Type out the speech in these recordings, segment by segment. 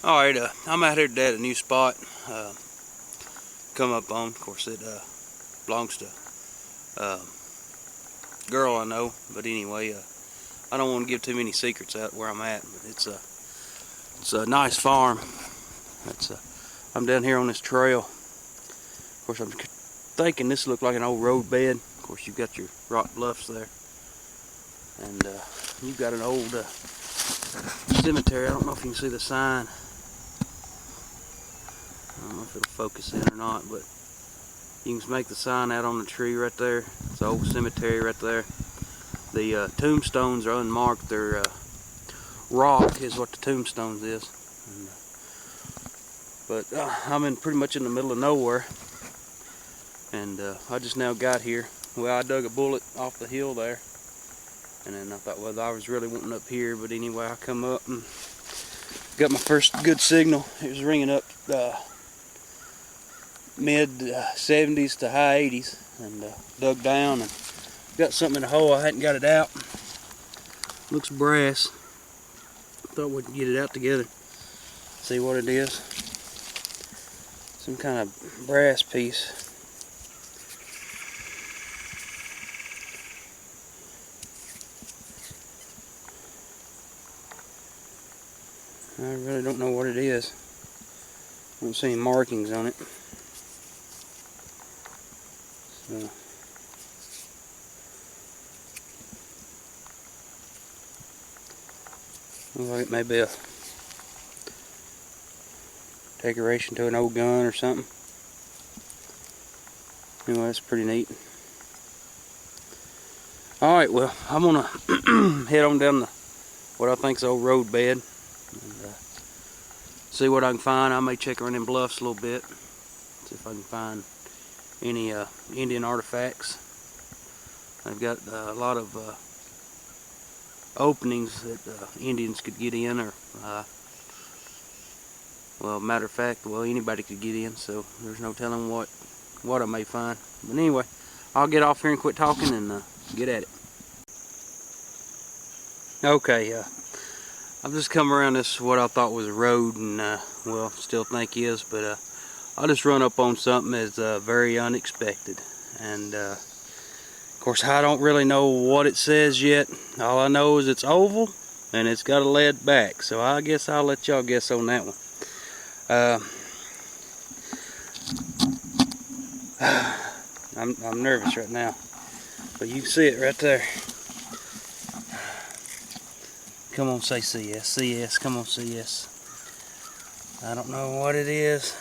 Alright, I'm out here today at a new spot. Come up on, of course it belongs to a girl I know, but anyway, I don't want to give too many secrets out where I'm at, but it's a nice farm. I'm down here on this trail. Of course, I'm thinking this looks like an old road bed. Of course, you've got your rock bluffs there, and you've got an old cemetery. I don't know if you can see the sign. I don't know if it'll focus in or not, but you can make the sign out on the tree right there. It's an old cemetery right there. The tombstones are unmarked. They're rock is what the tombstones is. But I'm pretty much in the middle of nowhere, and I just now got here. Well, I dug a bullet off the hill there, and then I thought, well, I was really wanting up here, but anyway, I come up and got my first good signal. It was ringing up mid 70s to high 80s, and dug down and got something in the hole. I hadn't got it out. Looks brass. Thought we'd get it out together, see what it is. Some kind of brass piece. I really don't know what it is. I don't see any markings on it. So, looks like it may be a decoration to an old gun or something. Anyway, that's pretty neat. Alright, well, I'm gonna head on down what I think's an old road bed and see what I can find. I may check around them bluffs a little bit, see if I can find any Indian artifacts. I've got a lot of openings that Indians could get in, or well, matter of fact, well, anybody could get in, so there's no telling what I may find. But anyway, I'll get off here and quit talking and get at it. Okay, I've just come around this, what I thought was a road, and well, still think is, but I just run up on something that's very unexpected. And of course, I don't really know what it says yet. All I know is it's oval and it's got a lead back, so I guess I'll let y'all guess on that one. I'm nervous right now, but you can see it right there. Come on, say CS, CS, come on, CS. I don't know what it is.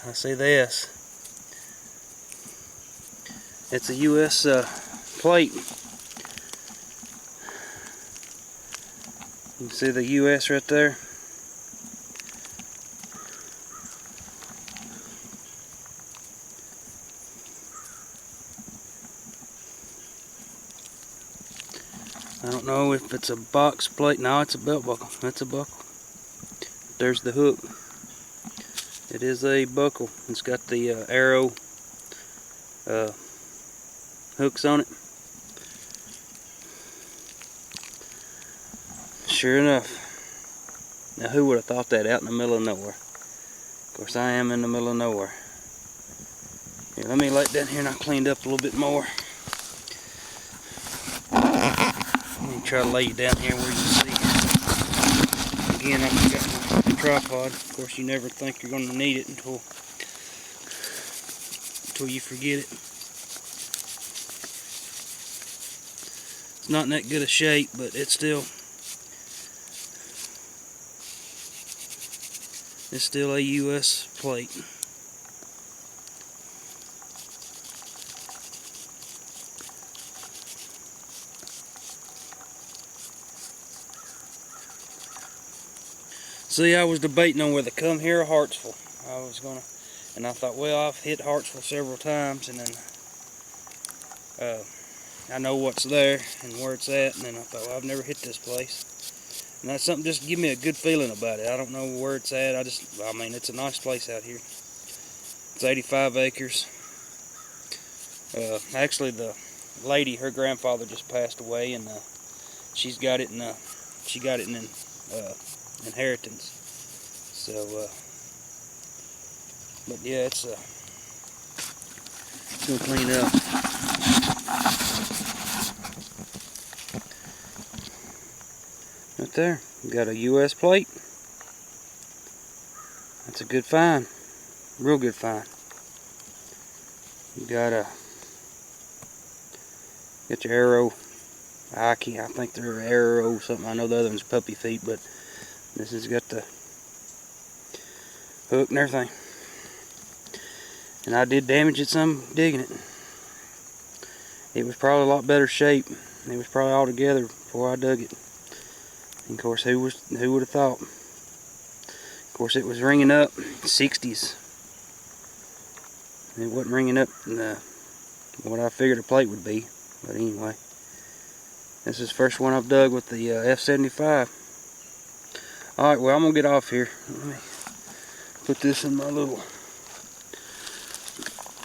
I see this. It's a U.S. Plate. You can see the U.S. right there. I don't know if it's a box plate. No, it's a belt buckle. That's a buckle. There's the hook. It is a buckle. It's got the arrow hooks on it. Sure enough. Now, who would have thought that out in the middle of nowhere? Of course, I am in the middle of nowhere. Here, let me lay it down here and I'll clean it up a little bit more. Let me try to lay you down here where you can see. Again, I've got my tripod. Of course, you never think you're going to need it until you forget it. It's not in that good a shape, but it's still a U.S. plate. See, I was debating on whether to come here or Hartsville. And I thought, well, I've hit Hartsville several times, and then I know what's there and where it's at, and then I thought, well, I've never hit this place. And that's something just to give me a good feeling about it. I don't know where it's at. I mean, it's a nice place out here. It's 85 acres. Actually, the lady, her grandfather just passed away, and she's got it in she got it in inheritance. So, but yeah, it's gonna clean up. Right there, we got a U.S. plate. That's a good find, real good find. You got your arrow. I think they're arrow something. I know the other one's puppy feet, but this has got the hook and everything. And I did damage it some digging it. It was probably a lot better shape. It was probably all together before I dug it. And of course, who would have thought? Of course, it was ringing up 60s. It wasn't ringing up what I figured a plate would be. But anyway, this is the first one I've dug with the F75. Alright, well, I'm going to get off here. Let me put this in my little...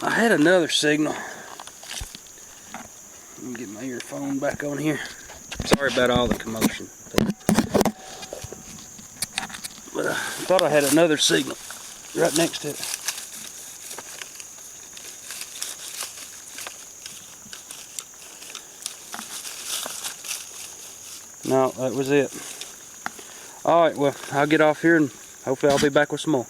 I had another signal. Let me get my earphone back on here. Sorry about all the commotion. But I thought I had another signal right next to it. No, that was it. Alright, well, I'll get off here and hopefully I'll be back with some more.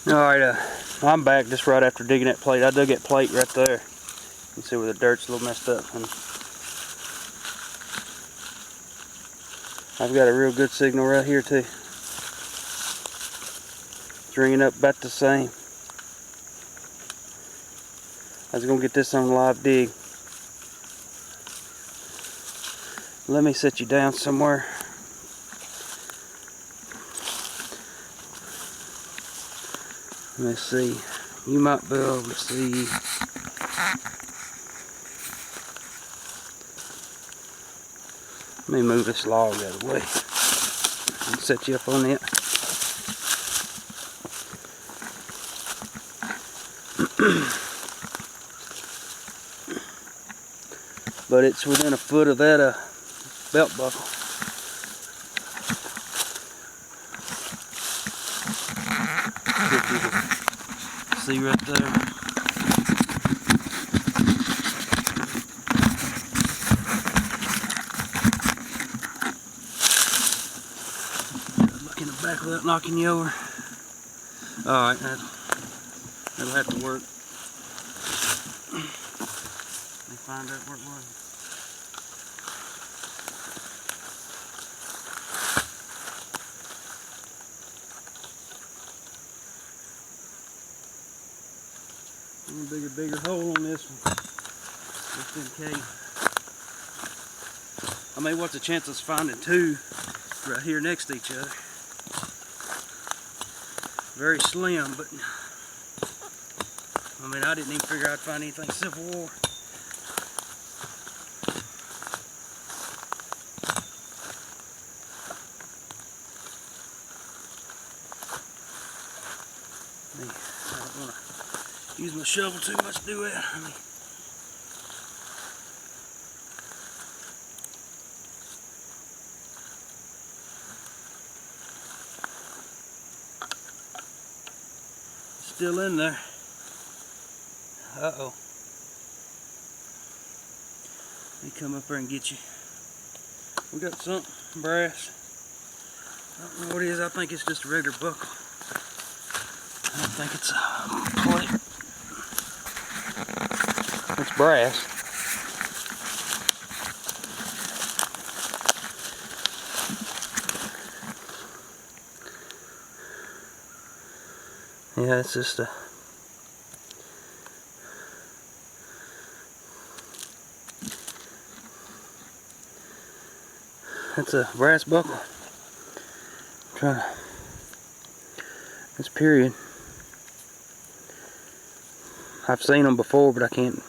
Alright, I'm back just right after digging that plate. I dug that plate right there. You can see where the dirt's a little messed up. And I've got a real good signal right here too. It's ringing up about the same. I was going to get this on live dig. Let me set you down somewhere. Let me see. You might be able to see. Let me move this log out of the way and set you up on it. But it's within a foot of that belt buckle. See right there. Look in the back without knocking you over. Alright, that'll have to work. Let me find out where it was. I'm gonna dig a bigger hole on this one, just in case. I mean, what's the chance of finding two right here next to each other? Very slim, but I mean, I didn't even figure I'd find anything Civil War. I don't want to use my shovel too much to do that. Still in there. Uh-oh. Let me come up there and get you. We got something brass. I don't know what it is. I think it's just a regular buckle. I don't think it's a plate. It's brass. Yeah, it's just a... That's a brass buckle. Trying to... It's period. I've seen them before, but I can't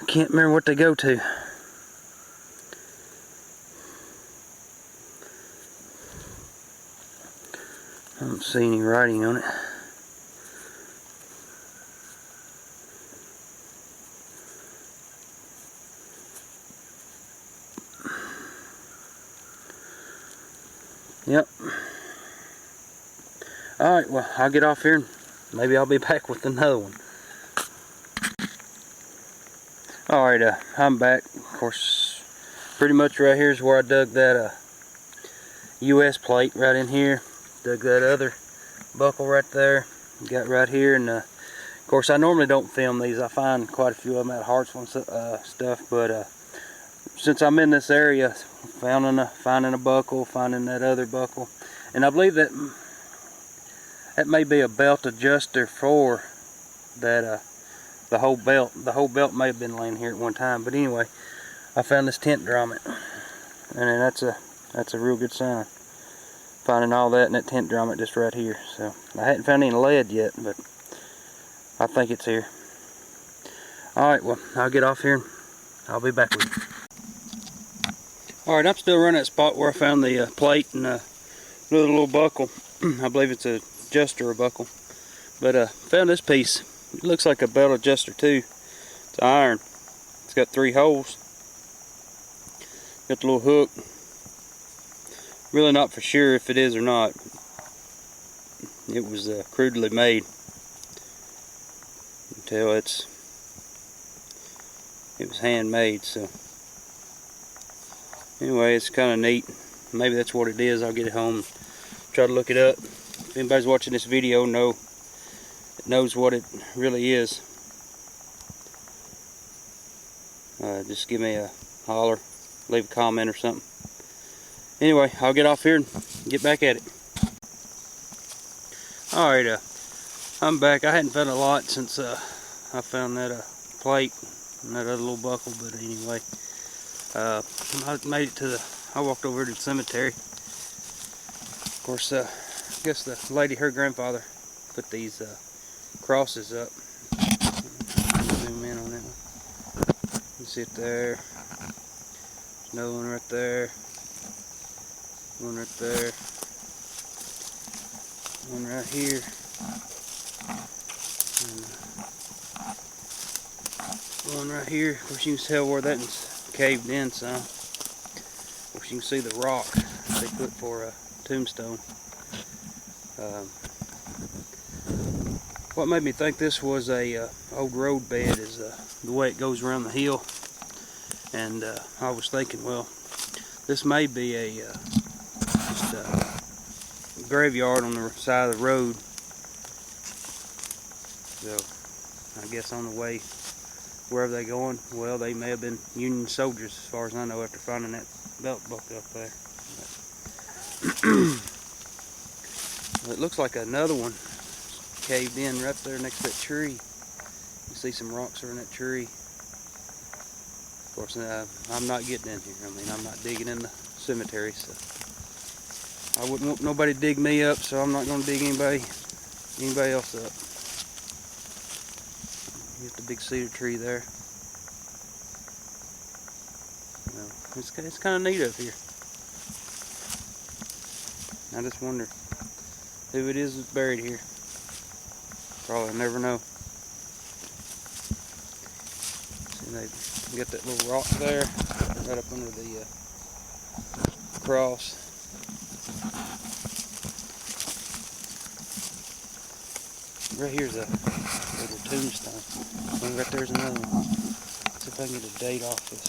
remember what they go to. I don't see any writing on it. Yep. Alright, well, I'll get off here and maybe I'll be back with another one. Alright, I'm back. Of course, pretty much right here is where I dug that US plate right in here. Dug that other buckle right there. Got right here, and of course I normally don't film these. I find quite a few of them at Hartsville and stuff, but since I'm in this area, finding a buckle, finding that other buckle, and I believe that may be a belt adjuster for that the whole belt. The whole belt may have been laying here at one time, but anyway, I found this tent grommet, and that's a real good sign. Finding all that in that tent grommet just right here. So I hadn't found any lead yet, but I think it's here. Alright, well, I'll get off here and I'll be back with you. Alright, I'm still running that spot where I found the plate and little buckle. I believe it's a adjuster or buckle. But found this piece. It looks like a belt adjuster too. It's iron. It's got 3 holes. Got the little hook. Really not for sure if it is or not. It was crudely made. You can tell it was handmade. So anyway, it's kind of neat. Maybe that's what it is. I'll get it home and try to look it up. If anybody's watching this video knows what it really is, just give me a holler, leave a comment or something. Anyway, I'll get off here and get back at it. Alright, I'm back. I hadn't found a lot since I found that plate and that other little buckle, but anyway, I made it to I walked over to the cemetery. Of course, I guess the lady, her grandfather, put these crosses up. Zoom in on that one. You see it there. There's another one right there. One right there. One right here. And one right here. Of course, you can tell where that's caved in some. Of course, you can see the rock they put for a tombstone. What made me think this was a old road bed is the way it goes around the hill, and I was thinking, well, this may be just a graveyard on the side of the road. So I guess on the way wherever they're going, well, they may have been Union soldiers, as far as I know, after finding that belt buckle up there. It looks like another one caved in right there next to that tree. You see some rocks are in that tree. Of course, I'm not getting in here. I mean, I'm not digging in the cemetery, so I wouldn't want nobody to dig me up, so I'm not going to dig anybody else up. Here's the big cedar tree there. Well, it's kind of neat up here. I just wonder who it is that's buried here. Probably never know. See, they got that little rock there, right up under the cross. Right here's a little tombstone. And right there's another one. Let's see if I can get a date off this.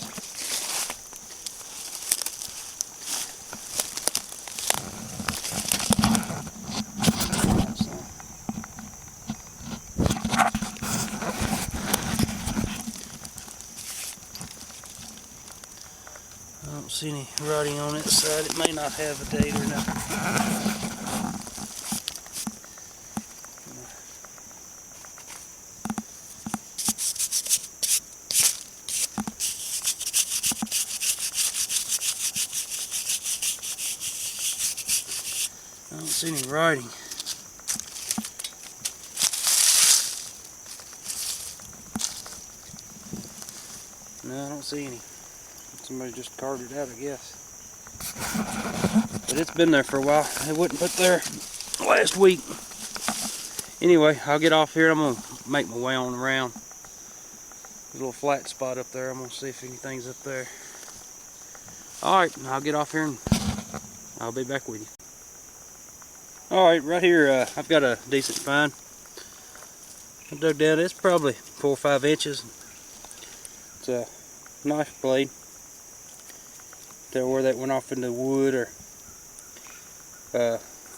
I don't see any writing on that side. It may not have a date or nothing. I don't see any writing. No, I don't see any. Somebody just carved it out, I guess. But it's been there for a while. It wasn't put there last week. Anyway, I'll get off here. I'm going to make my way on around. There's a little flat spot up there. I'm going to see if anything's up there. Alright, I'll get off here and I'll be back with you. Alright, right here I've got a decent find. I dug down, it's probably 4 or 5 inches. It's a knife blade. Tell where that went off in the wood, or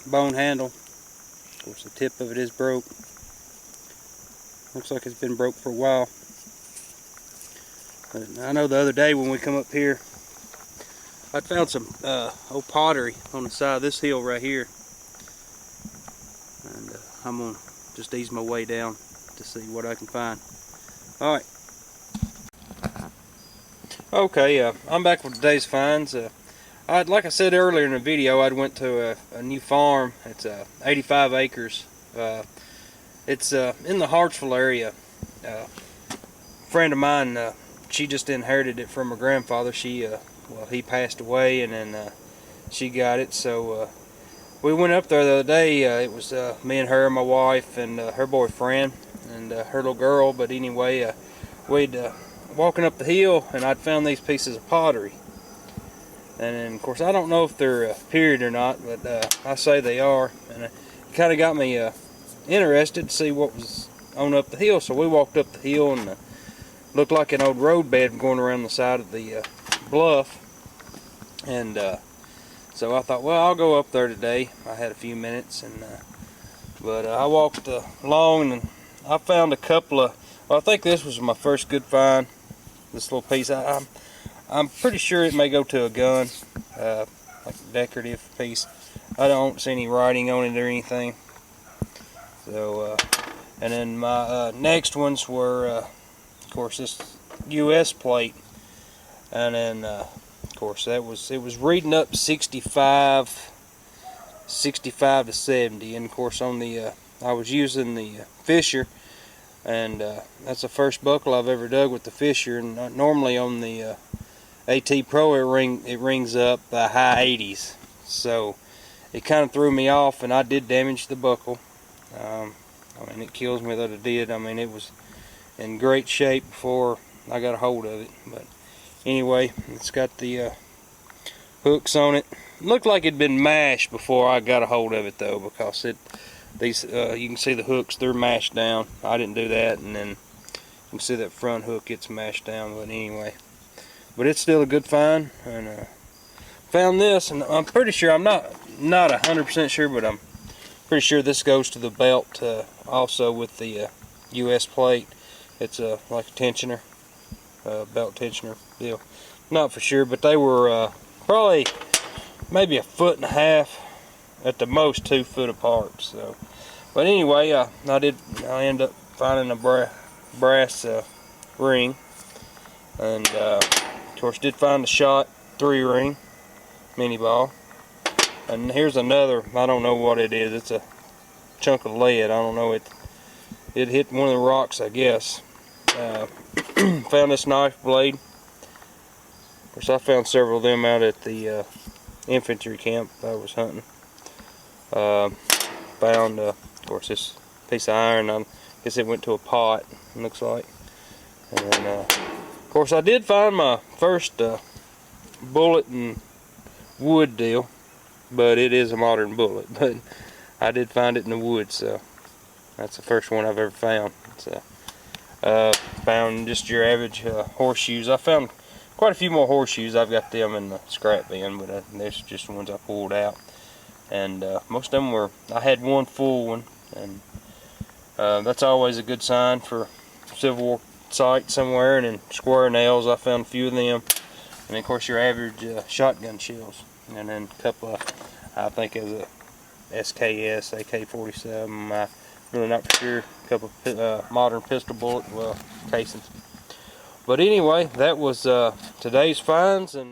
bone handle. Of course the tip of it is broke. Looks like it's been broke for a while. But I know the other day when we come up here, I found some old pottery on the side of this hill right here. And I'm going to just ease my way down to see what I can find. Alright. Okay, I'm back with today's finds. Like I said earlier in the video, I went to a new farm. It's 85 acres. It's in the Hartsville area. A friend of mine, she just inherited it from her grandfather. Well, he passed away, and then she got it. So we went up there the other day. It was me and her, my wife, and her boyfriend, and her little girl. But anyway, we'd walking up the hill, and I'd found these pieces of pottery. And then, of course, I don't know if they're period or not, but I say they are. And it kind of got me interested to see what was on up the hill. So we walked up the hill, and looked like an old road bed going around the side of the bluff. And so I thought, well, I'll go up there today. I had a few minutes, and but I walked along, and I found a couple of, well, I think this was my first good find, this little piece. I'm pretty sure it may go to a gun, like a decorative piece. I don't see any writing on it or anything. So, and then my next ones were, of course, this U.S. plate, and then of course it was reading up 65 to 70, and of course on the I was using the Fisher, and that's the first buckle I've ever dug with the Fisher. And normally on the AT Pro it rings up the high 80s, so it kind of threw me off, and I did damage the buckle. I mean, it kills me that it did. I mean, it was in great shape before I got a hold of it. But anyway, it's got the hooks on it. Looked like it'd been mashed before I got a hold of it, though, because these you can see the hooks, they're mashed down. I didn't do that, and then you can see that front hook, it's mashed down. But anyway, but it's still a good find, and found this, and I'm pretty sure, I'm not 100% sure, but I'm pretty sure this goes to the belt also with the U.S. plate. It's like a tensioner, belt tensioner deal. Not for sure, but they were probably maybe 1.5 feet, at the most 2 foot apart. So, but anyway, I ended up finding a brass ring, and of course did find the Shot 3 ring, mini ball. And here's another, I don't know what it is. It's a chunk of lead. I don't know, it hit one of the rocks, I guess. Found this knife blade. Of course, I found several of them out at the infantry camp I was hunting. Found, of course, this piece of iron. I guess it went to a pot, it looks like. And then, of course, I did find my first bullet and wood deal, but it is a modern bullet. But I did find it in the woods, so that's the first one I've ever found. So, found just your average horseshoes. I found quite a few more horseshoes. I've got them in the scrap bin, but there's just the ones I pulled out. And most of them were, I had one full one, and that's always a good sign for Civil War site somewhere. And then square nails, I found a few of them. And of course your average shotgun shells. And then a couple of, I think as a SKS, AK-47, I'm really not for sure. A couple of modern pistol bullet casings. But anyway, that was today's finds. And